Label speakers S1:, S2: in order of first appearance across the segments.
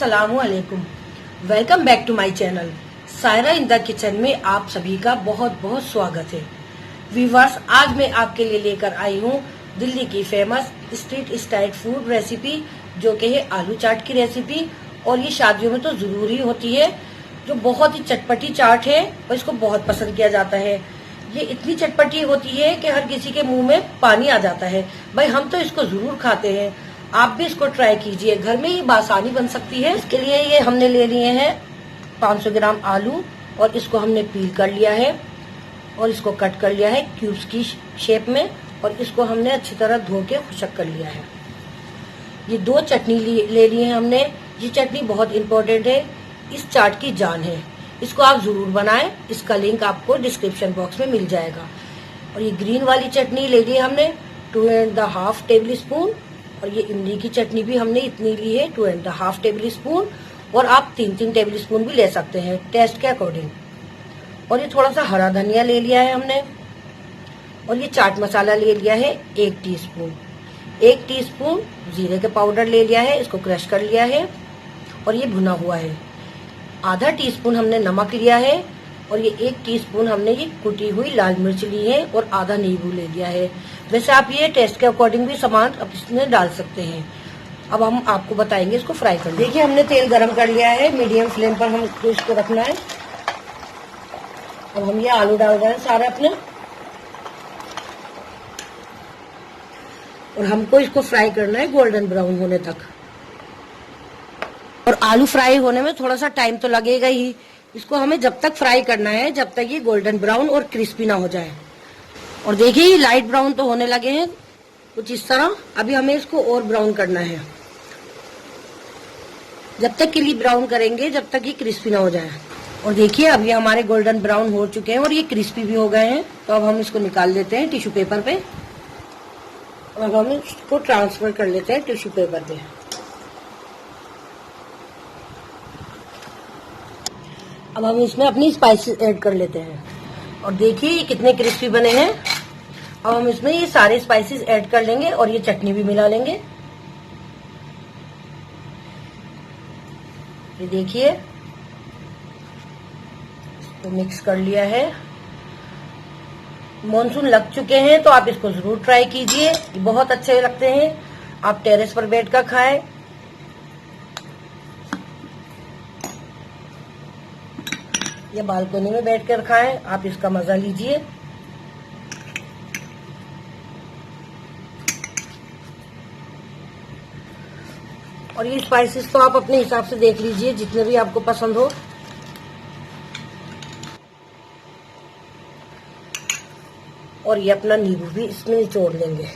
S1: अस्सलामुअलैकुम। Welcome back to my channel Saira in the kitchen में आप सभी का बहुत बहुत स्वागत है। व्यूअर्स, आज मैं आपके लिए लेकर आई हूँ दिल्ली की famous street style food recipe, जो कि है आलू चाट की रेसिपी। और ये शादियों में तो जरूरी होती है, जो बहुत ही चटपटी चाट है और इसको बहुत पसंद किया जाता है। ये इतनी चटपटी होती है कि हर किसी के मुंह में पानी आ जाता है। भाई हम तो इसको जरूर खाते हैं, आप भी इसको ट्राई कीजिए। घर में ये आसानी बन सकती है। इसके लिए ये हमने ले लिए हैं 500 ग्राम आलू और इसको हमने पील कर लिया है और इसको कट कर लिया है क्यूब्स की शेप में, और इसको हमने अच्छी तरह धो के खुशक कर लिया है। ये 2 चटनी ले ली है हमने। ये चटनी बहुत इम्पोर्टेंट है, इस चाट की जान है। इसको आप जरूर बनाएं, इसका लिंक आपको डिस्क्रिप्शन बॉक्स में मिल जाएगा। और ये ग्रीन वाली चटनी ले ली हमने 2.5 टेबल स्पून, और ये इमली की चटनी भी हमने इतनी ली है 2.5 टेबल स्पून, और आप 3-3 टेबल स्पून भी ले सकते हैं टेस्ट के अकॉर्डिंग। और ये थोड़ा सा हरा धनिया ले लिया है हमने, और ये चाट मसाला ले लिया है 1 टीस्पून। 1 टीस्पून जीरे का पाउडर ले लिया है, इसको क्रश कर लिया है और ये भुना हुआ है। आधा टीस्पून हमने नमक लिया है, और ये 1 टीस्पून हमने ये कुटी हुई लाल मिर्च ली है, और आधा नींबू ले लिया है। वैसे आप ये टेस्ट के अकॉर्डिंग भी सामान अब इसमें डाल सकते हैं। अब हम आपको बताएंगे इसको फ्राई करना। देखिए हमने तेल गरम कर लिया है, मीडियम फ्लेम पर हमको इसको रखना है। अब हम ये आलू डाल रहे हैं सारे अपने, और हमको इसको फ्राई करना है गोल्डन ब्राउन होने तक। और आलू फ्राई होने में थोड़ा सा टाइम तो लगेगा ही। इसको हमें जब तक फ्राई करना है जब तक ये गोल्डन ब्राउन और क्रिस्पी ना हो जाए। और देखिए ये लाइट ब्राउन तो होने लगे हैं कुछ इस तरह। अभी हमें इसको और ब्राउन करना है। जब तक के लिए ब्राउन करेंगे जब तक ये क्रिस्पी ना हो जाए। और देखिए अब ये हमारे गोल्डन ब्राउन हो चुके हैं और ये क्रिस्पी भी हो गए हैं। तो अब हम इसको निकाल लेते हैं टिश्यू पेपर पे, और अब हम इसको ट्रांसफर कर लेते हैं टिश्यू पेपर पे। अब हम इसमें अपनी स्पाइसेस ऐड कर लेते हैं, और देखिए ये कितने क्रिस्पी बने हैं। अब हम इसमें ये सारे स्पाइसेस ऐड कर लेंगे और ये चटनी भी मिला लेंगे। ये देखिए तो मिक्स कर लिया है। मॉनसून लग चुके हैं तो आप इसको जरूर ट्राई कीजिए, ये बहुत अच्छे लगते हैं। आप टेरेस पर बैठकर खाएं, या बालकनी में बैठकर खाएं, आप इसका मजा लीजिए। और ये स्पाइसेस तो आप अपने हिसाब से देख लीजिए, जितने भी आपको पसंद हो। और ये अपना नींबू भी इसमें निचोड़ लेंगे।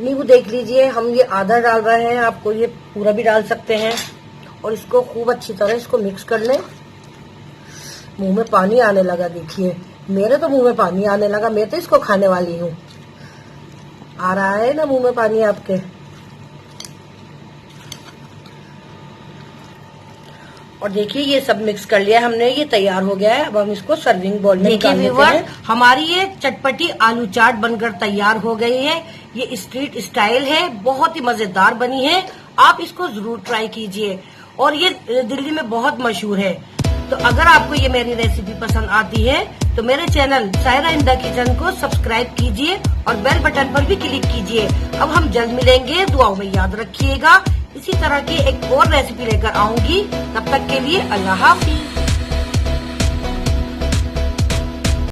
S1: नींबू देख लीजिए, हम ये आधा डाल रहे हैं, आपको ये पूरा भी डाल सकते हैं। और इसको खूब अच्छी तरह इसको मिक्स कर लें। मुंह में पानी आने लगा, देखिए मेरे तो मुंह में पानी आने लगा। मैं तो इसको खाने वाली हूँ। आ रहा है ना मुंह में पानी आपके। और देखिए ये सब मिक्स कर लिया हमने, ये तैयार हो गया है। अब हम इसको सर्विंग बोल में निकाल लेते हैं। हमारी ये चटपटी आलू चाट बनकर तैयार हो गई है। ये स्ट्रीट स्टाइल है, बहुत ही मजेदार बनी है। आप इसको जरूर ट्राई कीजिए, और ये दिल्ली में बहुत मशहूर है। तो अगर आपको ये मेरी रेसिपी पसंद आती है तो मेरे channel Saira in the kitchen को सब्सक्राइब कीजिए और बेल बटन पर भी क्लिक कीजिए। अब हम जल्द मिलेंगे, दुआओं में याद रखिएगा। इसी तरह की एक और रेसिपी लेकर आऊंगी। तब तक के लिए अल्लाह हाफिज।